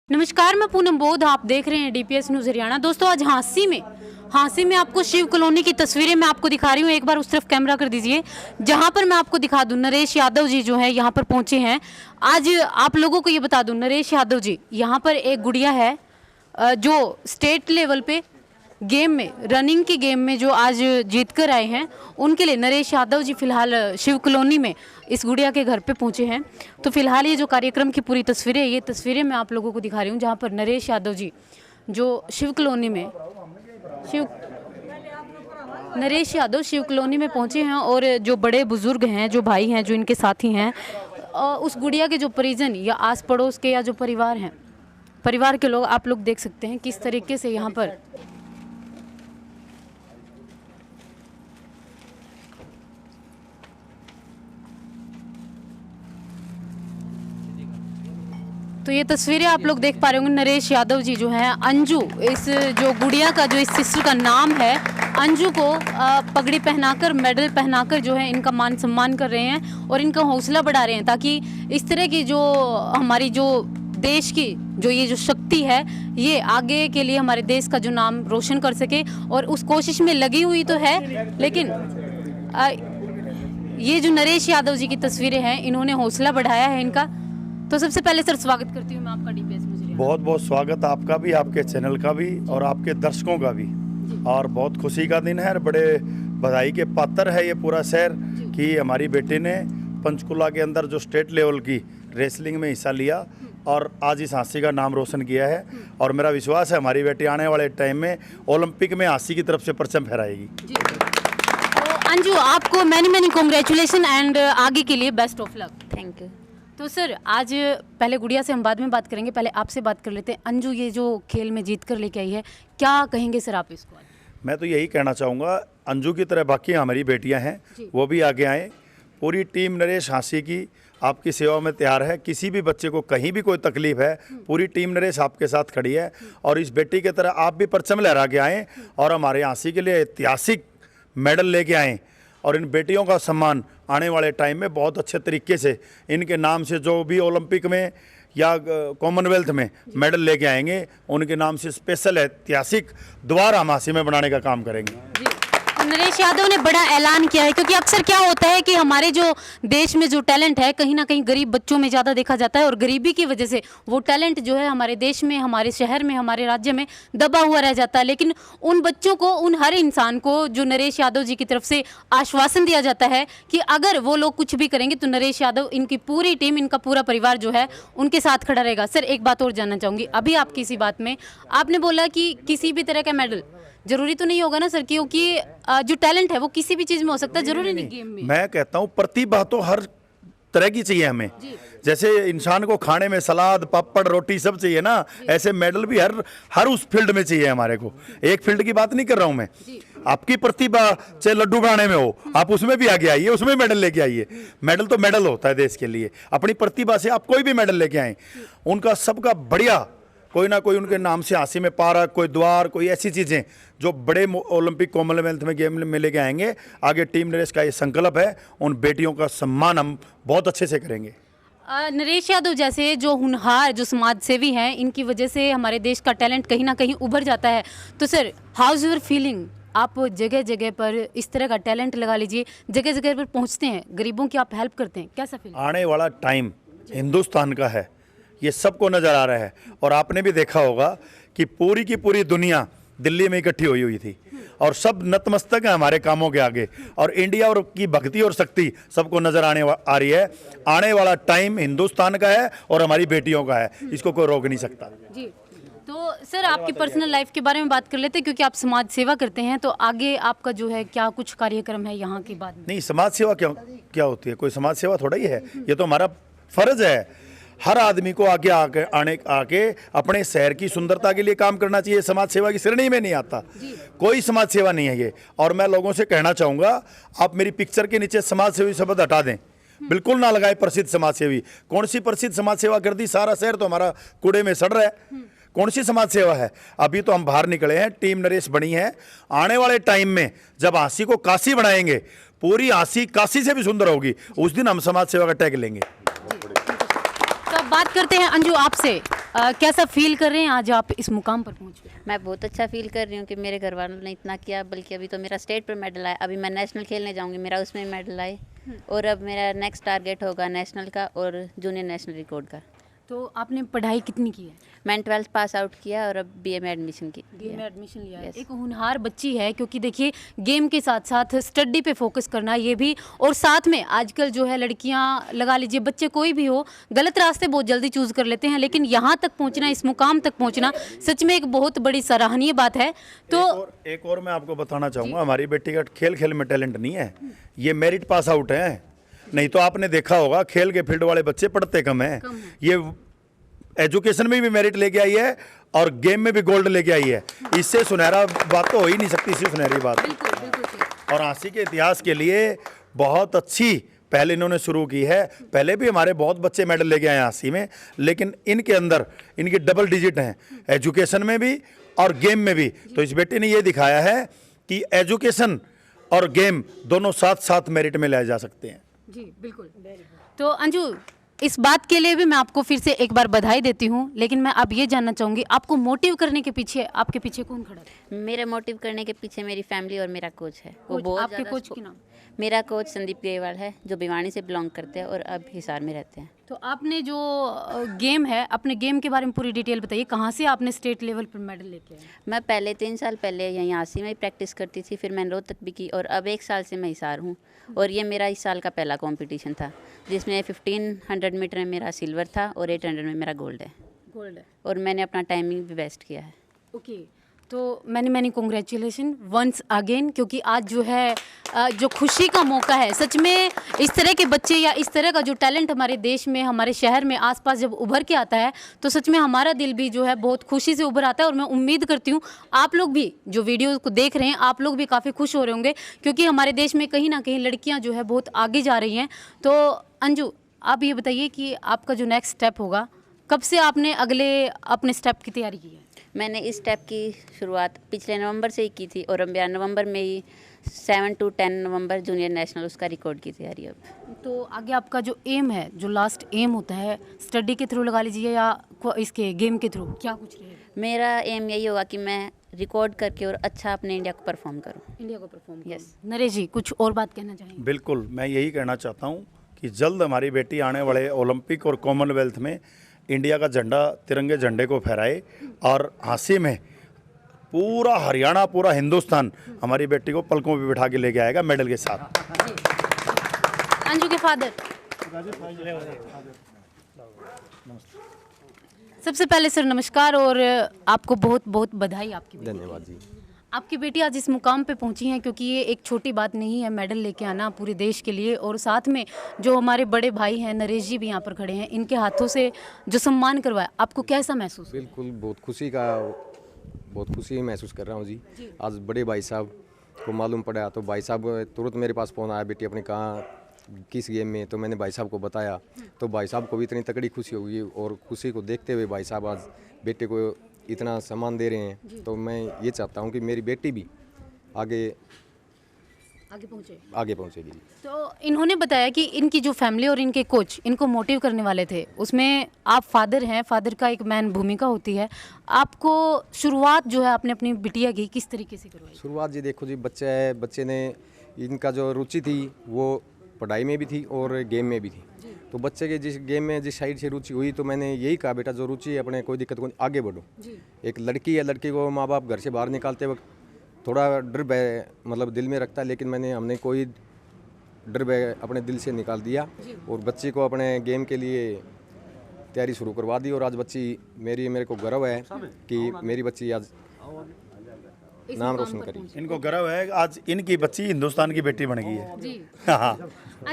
नमस्कार, मैं पूनम बोध। आप देख रहे हैं डीपीएस न्यूज़ हरियाणा। दोस्तों, आज हाँसी में आपको शिव कॉलोनी की तस्वीरें मैं आपको दिखा रही हूँ। एक बार उस तरफ कैमरा कर दीजिए, जहाँ पर मैं आपको दिखा दूँ। नरेश यादव जी जो है यहाँ पर पहुँचे हैं। आज आप लोगों को ये बता दूँ, नरेश यादव जी यहाँ पर एक गुड़िया है जो स्टेट लेवल पे गेम में, रनिंग की गेम में जो आज जीत कर आए हैं, उनके लिए नरेश यादव जी फिलहाल शिव कॉलोनी में इस गुड़िया के घर पे पहुंचे हैं। तो फिलहाल ये जो कार्यक्रम की पूरी तस्वीरें, ये तस्वीरें मैं आप लोगों को दिखा रही हूँ, जहाँ पर नरेश यादव जी जो शिव कॉलोनी में नरेश यादव शिव कॉलोनी में पहुंचे हैं। और जो बड़े बुजुर्ग हैं, जो भाई हैं, जो इनके साथी हैं, उस गुड़िया के जो परिजन या आस पड़ोस के या जो परिवार हैं, परिवार के लोग, आप लोग देख सकते हैं किस तरीके से यहाँ पर तो ये तस्वीरें आप लोग देख पा रहे होंगे। नरेश यादव जी जो हैं, अंजू, इस जो गुड़िया का, जो इस सिस्टर का नाम है, अंजू को पगड़ी पहनाकर, मेडल पहनाकर जो है इनका मान सम्मान कर रहे हैं और इनका हौसला बढ़ा रहे हैं, ताकि इस तरह की जो हमारी जो देश की जो ये जो शक्ति है, ये आगे के लिए हमारे देश का जो नाम रोशन कर सके। और उस कोशिश में लगी हुई तो है, लेकिन ये जो नरेश यादव जी की तस्वीरें हैं, इन्होंने हौसला बढ़ाया है इनका। तो सबसे पहले सर स्वागत करती हूँ मैं आपका डीपीएस न्यूज़। बहुत बहुत स्वागत आपका भी, आपके चैनल का भी और आपके दर्शकों का भी। और बहुत खुशी का दिन है और बड़े बधाई के पात्र है ये पूरा शहर कि हमारी बेटी ने पंचकुला के अंदर जो स्टेट लेवल की रेसलिंग में हिस्सा लिया और आज इस हाँसी का नाम रोशन किया है। और मेरा विश्वास है हमारी बेटी आने वाले टाइम में ओलंपिक में हाँसी की तरफ से परचम फहराएगी। तो अंजू, आपको मैनी कॉन्ग्रेचुलेशन एंड आगे के लिए best of luck. Thank you. तो सर, आज पहले गुड़िया से हम बाद में बात करेंगे, पहले आपसे बात कर लेते हैं। अंजू ये जो खेल में जीत कर लेके आई है, क्या कहेंगे सर आप इसको? मैं तो यही कहना चाहूँगा, अंजू की तरह बाकी हमारी बेटियां हैं, वो भी आगे आएँ। पूरी टीम नरेश हाँसी की आपकी सेवा में तैयार है। किसी भी बच्चे को कहीं भी कोई तकलीफ है, पूरी टीम नरेश आपके साथ खड़ी है। और इस बेटी की तरह आप भी परचम लहरा के आएँ और हमारे हाँसी के लिए ऐतिहासिक मेडल लेके आएँ। और इन बेटियों का सम्मान आने वाले टाइम में बहुत अच्छे तरीके से इनके नाम से जो भी ओलंपिक में या कॉमनवेल्थ में मेडल लेके आएंगे, उनके नाम से स्पेशल ऐतिहासिक द्वार हम हाँसी में बनाने का काम करेंगे। नरेश यादव ने बड़ा ऐलान किया है, क्योंकि अक्सर क्या होता है कि हमारे जो देश में जो टैलेंट है, कहीं ना कहीं गरीब बच्चों में ज़्यादा देखा जाता है, और गरीबी की वजह से वो टैलेंट जो है हमारे देश में, हमारे शहर में, हमारे राज्य में दबा हुआ रह जाता है। लेकिन उन बच्चों को, उन हर इंसान को जो नरेश यादव जी की तरफ से आश्वासन दिया जाता है कि अगर वो लोग कुछ भी करेंगे तो नरेश यादव, इनकी पूरी टीम, इनका पूरा परिवार जो है उनके साथ खड़ा रहेगा। सर, एक बात और जानना चाहूँगी, अभी आपकी इसी बात में आपने बोला कि किसी भी तरह का मेडल जरूरी तो नहीं होगा ना सर, क्योंकि जो टैलेंट है वो किसी भी चीज में हो सकता है, जरूरी नहीं गेम में। मैं कहता हूँ प्रतिभा तो हर तरह की चाहिए हमें। जैसे इंसान को खाने में सलाद, पापड़, रोटी सब चाहिए ना, ऐसे मेडल भी हर उस फील्ड में चाहिए हमारे को। एक फील्ड की बात नहीं कर रहा हूँ मैं। आपकी प्रतिभा चाहे लड्डू बनाने में हो, आप उसमें भी आगे आइए, उसमें मेडल लेके आइए। मेडल तो मेडल होता है देश के लिए। अपनी प्रतिभा से आप कोई भी मेडल लेके आए, उनका सबका बढ़िया कोई ना कोई उनके नाम से हाँसी में पार्क, कोई द्वार, कोई ऐसी चीज़ें जो बड़े ओलंपिक कॉमनवेल्थ में गेम में लेके आएंगे। आगे टीम नरेश का ये संकल्प है, उन बेटियों का सम्मान हम बहुत अच्छे से करेंगे। नरेश यादव जैसे जो हुनहार, जो समाज सेवी हैं, इनकी वजह से हमारे देश का टैलेंट कहीं ना कहीं उभर जाता है। तो sir, how is your feeling? आप जगह जगह पर इस तरह का टैलेंट लगा लीजिए, जगह जगह पर पहुँचते हैं, गरीबों की आप हेल्प करते हैं, कैसा फील? आने वाला टाइम हिंदुस्तान का है, ये सबको नज़र आ रहा है। और आपने भी देखा होगा कि पूरी की पूरी दुनिया दिल्ली में इकट्ठी हुई थी और सब नतमस्तक है हमारे कामों के आगे। और इंडिया और की भक्ति और शक्ति सबको नज़र आ रही है। आने वाला टाइम हिंदुस्तान का है और हमारी बेटियों का है, इसको कोई रोक नहीं सकता। जी, तो सर आपकी पर्सनल लाइफ के बारे में बात कर लेते हैं, क्योंकि आप समाज सेवा करते हैं। तो आगे आपका जो है क्या कुछ कार्यक्रम है यहाँ के बाद में? नहीं, समाज सेवा क्या होती है? कोई समाज सेवा थोड़ा ही है, ये तो हमारा फर्ज है। हर आदमी को आगे आके अपने शहर की सुंदरता के लिए काम करना चाहिए। समाज सेवा की श्रेणी में नहीं आता, कोई समाज सेवा नहीं है ये। और मैं लोगों से कहना चाहूँगा, आप मेरी पिक्चर के नीचे समाज सेवी शब्द हटा दें, बिल्कुल ना लगाए प्रसिद्ध समाज सेवी। कौन सी प्रसिद्ध समाज सेवा कर दी? सारा शहर तो हमारा कूड़े में सड़ रहा है। कौन सी समाज सेवा है? अभी तो हम बाहर निकले हैं, टीम नरेश बनी है। आने वाले टाइम में जब हाँसी को काशी बनाएंगे, पूरी हाँसी काशी से भी सुंदर होगी, उस दिन हम समाज सेवा का टैग लेंगे। तो बात करते हैं अंजू आपसे। कैसा फील कर रहे हैं आज आप इस मुकाम पर पहुंचे? मैं बहुत अच्छा फील कर रही हूँ कि मेरे घर वालों ने इतना किया, बल्कि अभी तो मेरा स्टेट पर मेडल आया, अभी मैं नेशनल खेलने जाऊँगी, मेरा उसमें मेडल आए, और अब मेरा नेक्स्ट टारगेट होगा नेशनल का और जूनियर नेशनल रिकॉर्ड का। तो आपने पढ़ाई कितनी की है? मैंने 12th पास आउट किया और अब बीए में एडमिशन की। गेम में एडमिशन लिया है। Yes. एक होनहार बच्ची है, क्योंकि देखिए गेम के साथ साथ स्टडी पे फोकस करना ये भी, और साथ में आजकल जो है लड़कियां, लगा लीजिए बच्चे कोई भी हो, गलत रास्ते बहुत जल्दी चूज कर लेते हैं, लेकिन यहाँ तक पहुँचना, इस मुकाम तक पहुँचना सच में एक बहुत बड़ी सराहनीय बात है। तो एक और मैं आपको बताना चाहूँगा, हमारी बेटी का खेल खेल में टैलेंट नहीं है, ये मेरिट पास आउट है। नहीं तो आपने देखा होगा खेल के फील्ड वाले बच्चे पढ़ते कम हैं, ये एजुकेशन में भी मेरिट लेके आई है और गेम में भी गोल्ड लेके आई है। इससे सुनहरा बात तो हो ही नहीं सकती, इससे सुनहरी बात। और हाँसी के इतिहास के लिए बहुत अच्छी पहले इन्होंने शुरू की है। पहले भी हमारे बहुत बच्चे मेडल लेके आए हाँसी में, लेकिन इनके अंदर इनकी डबल डिजिट हैं, एजुकेशन में भी और गेम में भी। तो इस बेटे ने ये दिखाया है कि एजुकेशन और गेम दोनों साथ साथ मेरिट में लाए जा सकते हैं। जी बिल्कुल। तो अंजू, इस बात के लिए भी मैं आपको फिर से एक बार बधाई देती हूँ, लेकिन मैं अब ये जानना चाहूँगी, आपको मोटिव करने के पीछे, आपके पीछे कौन खड़ा था? मेरे मोटिव करने के पीछे मेरी फैमिली और मेरा कोच है। वो कोच, बहुत आपके ज़्यादा कोच के नाम? मेरा कोच संदीप ग्रेवाल है, जो भिवानी से बिलोंग करते हैं और अब हिसार में रहते हैं। तो आपने जो गेम है, अपने गेम के बारे में पूरी डिटेल बताइए, कहाँ से आपने स्टेट लेवल पर मेडल लेके आए? मैं पहले 3 साल पहले यहीं आसी में ही प्रैक्टिस करती थी, फिर मैंने रोहतक भी की, और अब 1 साल से मैं हिसार हूँ। और ये मेरा इस साल का पहला कंपटीशन था, जिसमें 1500 मीटर में मेरा सिल्वर था और 800 में मेरा गोल्ड है। गोल्ड है। और मैंने अपना टाइमिंग भी बेस्ट किया है। ओके, तो मैनी कॉन्ग्रेचुलेशन वंस अगेन, क्योंकि आज जो है जो खुशी का मौका है, सच में इस तरह के बच्चे या इस तरह का जो टैलेंट हमारे देश में, हमारे शहर में आसपास जब उभर के आता है, तो सच में हमारा दिल भी जो है बहुत खुशी से उभर आता है। और मैं उम्मीद करती हूँ आप लोग भी जो वीडियो को देख रहे हैं, आप लोग भी काफ़ी खुश हो रहे होंगे, क्योंकि हमारे देश में कहीं ना कहीं लड़कियाँ जो है बहुत आगे जा रही हैं। तो अंजू, आप ये बताइए कि आपका जो नेक्स्ट स्टेप होगा, कब से आपने अगले अपने स्टेप की तैयारी की है? मैंने इस स्टेप की शुरुआत पिछले नवंबर से ही की थी, और अब नवंबर में ही 7 to 10 नवंबर जूनियर नेशनल उसका रिकॉर्ड की तैयारी अब। तो आगे आपका जो एम है, जो लास्ट एम होता है, स्टडी के थ्रू लगा लीजिए या इसके गेम के थ्रू, क्या कुछ रहेगा? मेरा एम यही होगा कि मैं रिकॉर्ड करके और अच्छा अपने इंडिया को परफॉर्म करूँ। इंडिया को परफॉर्म। यस। नरेश जी, कुछ और बात कहना चाहेंगे? बिल्कुल, मैं यही कहना चाहता हूँ कि जल्द हमारी बेटी आने वाले ओलंपिक और कॉमनवेल्थ में इंडिया का झंडा, तिरंगे झंडे को फहराए, और हाँसी में पूरा हरियाणा, पूरा हिंदुस्तान हमारी बेटी को पलकों पे बिठा के लेके आएगा मेडल के साथ। अंजू के फादर, सबसे पहले सर नमस्कार, और आपको बहुत बहुत बधाई। आपकी धन्यवाद जी। आपकी बेटी आज इस मुकाम पे पहुंची हैं, क्योंकि ये एक छोटी बात नहीं है मेडल लेके आना पूरे देश के लिए। और साथ में जो हमारे बड़े भाई हैं, नरेश जी भी यहाँ पर खड़े हैं, इनके हाथों से जो सम्मान करवाया, आपको कैसा महसूस? बिल्कुल बहुत खुशी महसूस कर रहा हूँ जी। आज बड़े भाई साहब को मालूम पड़ा तो भाई साहब तुरंत मेरे पास फ़ोन आया, बेटी अपने कहाँ किस गेम में, तो मैंने भाई साहब को बताया, तो भाई साहब को भी इतनी तगड़ी खुशी होगी। और खुशी को देखते हुए भाई साहब आज बेटे को इतना सम्मान दे रहे हैं, तो मैं ये चाहता हूँ कि मेरी बेटी भी आगे पहुँचेगी। तो इन्होंने बताया कि इनकी जो फैमिली और इनके कोच इनको मोटिव करने वाले थे, उसमें आप फादर हैं, फादर का एक मैन भूमिका होती है। आपको शुरुआत जो है आपने अपनी बिटिया की किस तरीके से करवाई? शुरुआत जी देखो जी, बच्चे ने इनका जो रुचि थी वो पढ़ाई में भी थी और गेम में भी थी। तो बच्चे के जिस गेम में जिस साइड से रुचि हुई, तो मैंने यही कहा, बेटा जो रुचि है अपने कोई दिक्कत को आगे बढ़ो। एक लड़की है, लड़की को माँ बाप घर से बाहर निकालते वक्त थोड़ा डर भय मतलब दिल में रखता है, लेकिन हमने कोई डर भय अपने दिल से निकाल दिया और बच्ची को अपने गेम के लिए तैयारी शुरू करवा दी। और आज बच्ची मेरे को गर्व है कि मेरी बच्ची आज नाम रोशन करी। इनको गर्व है, आज इनकी बच्ची हिंदुस्तान की बेटी बन गई है। जी। हाँ।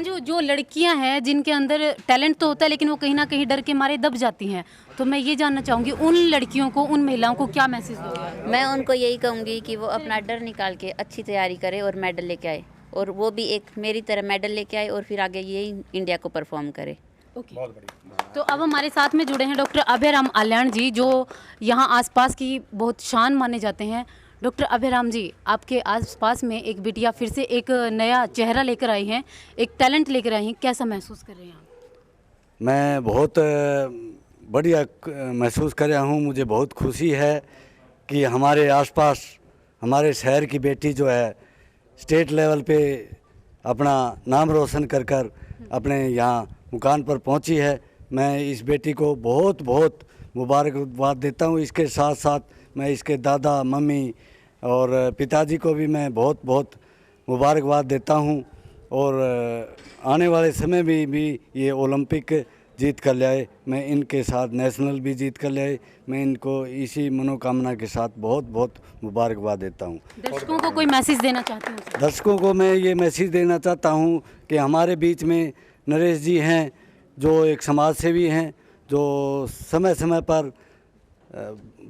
जो लड़कियां हैं जिनके अंदर टैलेंट तो होता है, लेकिन वो कहीं ना कहीं डर के मारे दब जाती हैं, तो मैं ये जानना चाहूँगी उन लड़कियों को, उन महिलाओं को क्या मैसेज दोगे? मैं उनको यही कहूँगी कि वो अपना डर निकाल के अच्छी तैयारी करे और मेडल लेके आए, और वो भी एक मेरी तरह मेडल लेके आए और फिर आगे यही इंडिया को परफॉर्म करे। बहुत बढ़िया। तो अब हमारे साथ में जुड़े हैं डॉक्टर अभयराम आल्याण जी, जो यहाँ आसपास की बहुत शान माने जाते हैं। डॉक्टर अभयराम जी, आपके आसपास में एक बिटिया फिर से एक नया चेहरा लेकर आई हैं, एक टैलेंट लेकर आई हैं, कैसा महसूस कर रहे हैं आप? मैं बहुत बढ़िया महसूस कर रहा हूँ। मुझे बहुत खुशी है कि हमारे आसपास हमारे शहर की बेटी जो है स्टेट लेवल पे अपना नाम रोशन कर कर अपने यहाँ मुकाम पर पहुँची है। मैं इस बेटी को बहुत बहुत मुबारकबाद देता हूँ। इसके साथ साथ मैं इसके दादा मम्मी और पिताजी को भी मैं बहुत बहुत मुबारकबाद देता हूँ। और आने वाले समय में भी ये ओलंपिक जीत कर लाए, मैं इनके साथ नेशनल भी जीत कर लाए। मैं इनको इसी मनोकामना के साथ बहुत बहुत मुबारकबाद देता हूँ। दर्शकों को कोई मैसेज देना चाहते हैं सर? दर्शकों को मैं ये मैसेज देना चाहता हूँ कि हमारे बीच में नरेश जी हैं जो एक समाज सेवी हैं, जो समय समय पर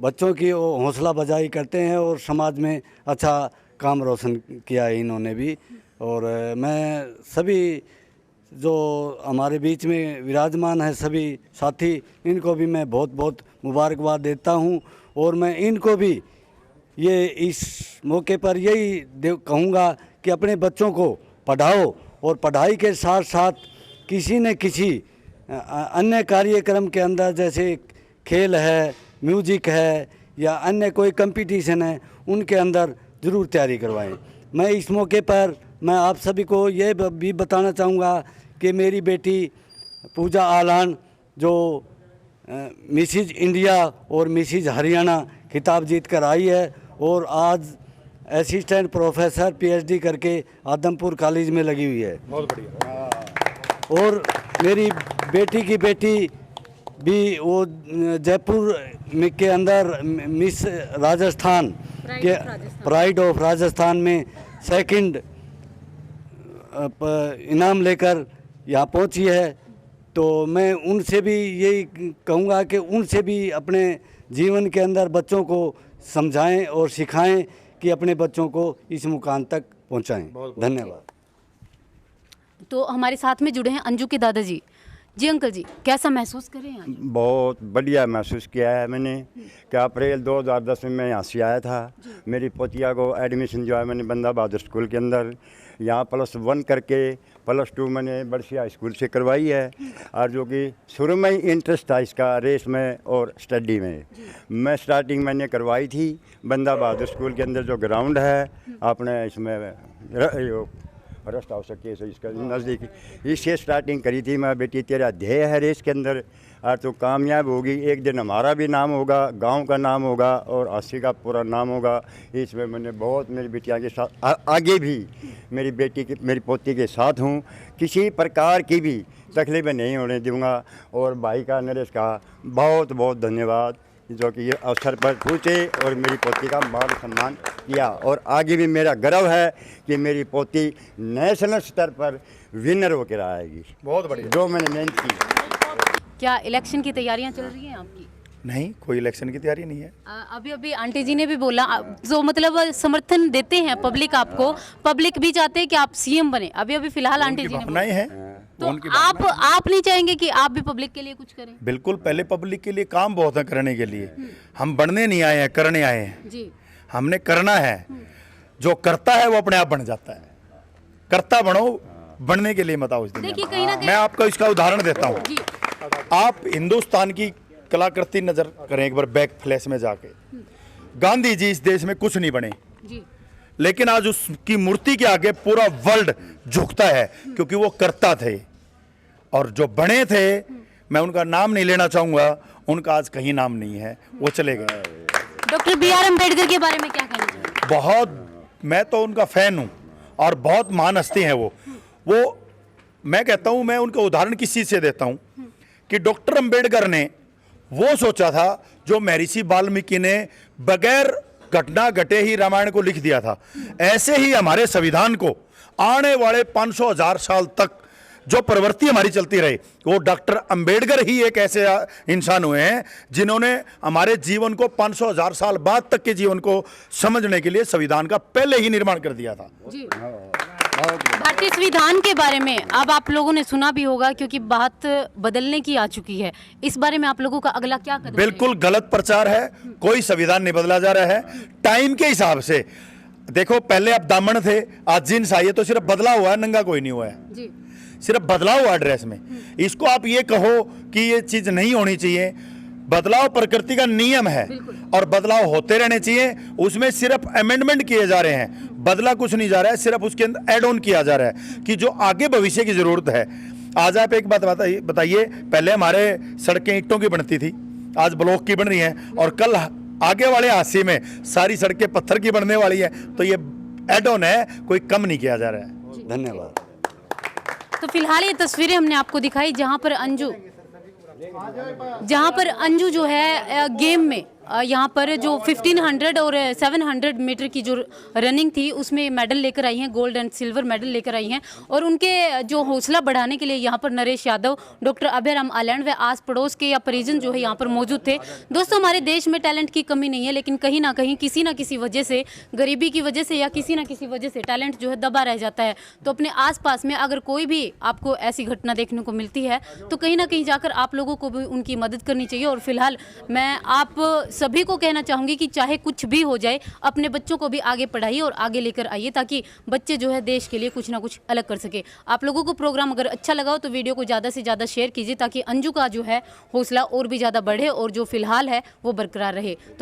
बच्चों की हौसला अफजाई करते हैं और समाज में अच्छा काम रोशन किया है इन्होंने भी। और मैं सभी जो हमारे बीच में विराजमान है सभी साथी, इनको भी मैं बहुत बहुत मुबारकबाद देता हूं। और मैं इनको भी ये इस मौके पर यही कहूँगा कि अपने बच्चों को पढ़ाओ और पढ़ाई के साथ साथ किसी न किसी अन्य कार्यक्रम के अंदर, जैसे खेल है, म्यूजिक है या अन्य कोई कंपटीशन है, उनके अंदर ज़रूर तैयारी करवाएं। मैं इस मौके पर मैं आप सभी को ये भी बताना चाहूँगा कि मेरी बेटी पूजा आलान जो मिसिज इंडिया और मिसिज हरियाणा खिताब जीत कर आई है और आज असिस्टेंट प्रोफेसर PhD करके आदमपुर कॉलेज में लगी हुई है। बहुत बढ़िया। और मेरी बेटी की बेटी भी वो जयपुर के अंदर मिस राजस्थान के प्राइड ऑफ राजस्थान में सेकंड इनाम लेकर यहाँ पहुँची है। तो मैं उनसे भी यही कहूँगा कि उनसे भी अपने जीवन के अंदर बच्चों को समझाएं और सिखाएं कि अपने बच्चों को इस मुकाम तक पहुँचाएं। धन्यवाद। तो हमारे साथ में जुड़े हैं अंजू के दादाजी। जी अंकल जी, कैसा महसूस कर रहे हैं आज? बहुत बढ़िया महसूस किया है मैंने कि अप्रैल 2010 में मैं यहाँ से आया था। मेरी पोतिया को एडमिशन जो है मैंने बंदा बहादुर स्कूल के अंदर यहाँ +1 करके +2 मैंने बड़सिया स्कूल से करवाई है। और जो कि शुरू में ही इंटरेस्ट था इसका रेस में और स्टडी में। मैं स्टार्टिंग मैंने करवाई थी बंदा बहादुर स्कूल के अंदर जो ग्राउंड है अपने इसमें रेस्ट हाउस के इसका नज़दीक, इससे स्टार्टिंग करी थी। मैं बेटी तेरा ध्येय है रेस के अंदर और तो कामयाब होगी, एक दिन हमारा भी नाम होगा, गांव का नाम होगा और अस्सी का पूरा नाम होगा। इसमें मैंने बहुत मेरी बिटिया के साथ आगे भी मेरी बेटी की मेरी पोती के साथ हूँ। किसी प्रकार की भी तकलीफ़ें नहीं होने दूँगा। और भाई का नरेश का बहुत बहुत धन्यवाद जो कि ये अवसर पर पूछे और मेरी पोती का मान सम्मान किया। और आगे भी मेरा गर्व है कि मेरी पोती नेशनल स्तर पर विनर होकर आएगी। बहुत बढ़िया। जो मैंने मेहनत की। क्या इलेक्शन की तैयारियां चल रही हैं आपकी? नहीं, कोई इलेक्शन की तैयारी नहीं है। अभी अभी आंटी जी ने भी बोला जो मतलब समर्थन देते हैं पब्लिक आपको, पब्लिक भी चाहते हैं कि आप CM बने। अभी अभी फिलहाल आंटी जी ने भावनाएं हैं। तो आप नहीं चाहेंगे कि आप भी पब्लिक के लिए कुछ करें? बिल्कुल, पहले पब्लिक के लिए काम बहुत है करने के लिए। हम बढ़ने नहीं आए हैं, करने आए हैं जी। हमने करना है। जो करता है वो अपने आप बन जाता है। करता बनो, बनने के लिए मत आओ इस दुनिया देखिए में। कहीं ना कहीं मैं आपको इसका उदाहरण देता हूँ। जी आप हिंदुस्तान की कलाकृति नजर करें एक बार बैक फ्लैश में जाके। गांधी जी इस देश में कुछ नहीं बने, जी लेकिन आज उसकी मूर्ति के आगे पूरा वर्ल्ड झुकता है क्योंकि वो करता थे। और जो बने थे, मैं उनका नाम नहीं लेना चाहूंगा, उनका आज कहीं नाम नहीं है, वो चले गए। डॉक्टर BR अम्बेडकर के बारे में क्या कहना चाहिए? बहुत, मैं तो उनका फैन हूं और बहुत महान हस्ती हैं वो मैं कहता हूं, मैं उनका उदाहरण किस चीज से देता हूं कि डॉक्टर अम्बेडकर ने वो सोचा था जो महर्षि वाल्मीकि ने बगैर घटना घटे ही रामायण को लिख दिया था। ऐसे ही हमारे संविधान को आने वाले 500,000 साल तक जो प्रवृत्ति हमारी चलती रही, वो डॉक्टर अंबेडकर ही एक ऐसे इंसान हुए हैं जिन्होंने हमारे जीवन को 500,000 साल बाद तक के जीवन को समझने के लिए संविधान का पहले ही निर्माण कर दिया था। जी भारतीय संविधान के बारे में अब आप लोगों ने सुना भी होगा क्योंकि बात बदलने की आ चुकी है। इस बारे में आप लोगों का अगला क्या कदम? बिल्कुल गलत प्रचार है। कोई संविधान नहीं बदला जा रहा है। टाइम के हिसाब से देखो, पहले आप दामन थे, आज जींस आई है, तो सिर्फ बदला हुआ है, नंगा कोई नहीं हुआ है। जी सिर्फ बदलाव हुआ ड्रेस में। इसको आप ये कहो कि ये चीज़ नहीं होनी चाहिए, बदलाव प्रकृति का नियम है और बदलाव होते रहने चाहिए। उसमें सिर्फ अमेंडमेंट किए जा रहे हैं, बदला कुछ नहीं जा रहा है, सिर्फ उसके अंदर ऐड ऑन किया जा रहा है कि जो आगे भविष्य की ज़रूरत है। आज आप एक बात बताइए, पहले हमारे सड़कें ईंटों की बनती थी, आज ब्लॉक की बन रही हैं, और कल आगे वाले हादसे में सारी सड़कें पत्थर की बनने वाली है। तो ये ऐड ऑन है, कोई कम नहीं किया जा रहा है। धन्यवाद। तो फिलहाल ये तस्वीरें हमने आपको दिखाई जहां पर अंजू जो है गेम में यहाँ पर जो 1500 और 700 मीटर की जो रनिंग थी उसमें मेडल लेकर आई हैं, गोल्ड एंड सिल्वर मेडल लेकर आई हैं। और उनके जो हौसला बढ़ाने के लिए यहाँ पर नरेश यादव, डॉक्टर अभयराम आलैंड व आस पड़ोस के या परिजन जो है यहाँ पर मौजूद थे। दोस्तों, हमारे देश में टैलेंट की कमी नहीं है, लेकिन कहीं ना कहीं किसी ना किसी वजह से, गरीबी की वजह से या किसी ना किसी वजह से टैलेंट जो है दबा रह जाता है। तो अपने आसपास में अगर कोई भी आपको ऐसी घटना देखने को मिलती है तो कहीं ना कहीं जाकर आप लोगों को भी उनकी मदद करनी चाहिए। और फिलहाल मैं आप सभी को कहना चाहूँगी कि चाहे कुछ भी हो जाए, अपने बच्चों को भी आगे पढ़ाइए और आगे लेकर आइए, ताकि बच्चे जो है देश के लिए कुछ ना कुछ अलग कर सके। आप लोगों को प्रोग्राम अगर अच्छा लगा हो तो वीडियो को ज़्यादा से ज़्यादा शेयर कीजिए, ताकि अंजू का जो है हौसला और भी ज़्यादा बढ़े और जो फिलहाल है वो बरकरार रहे। तो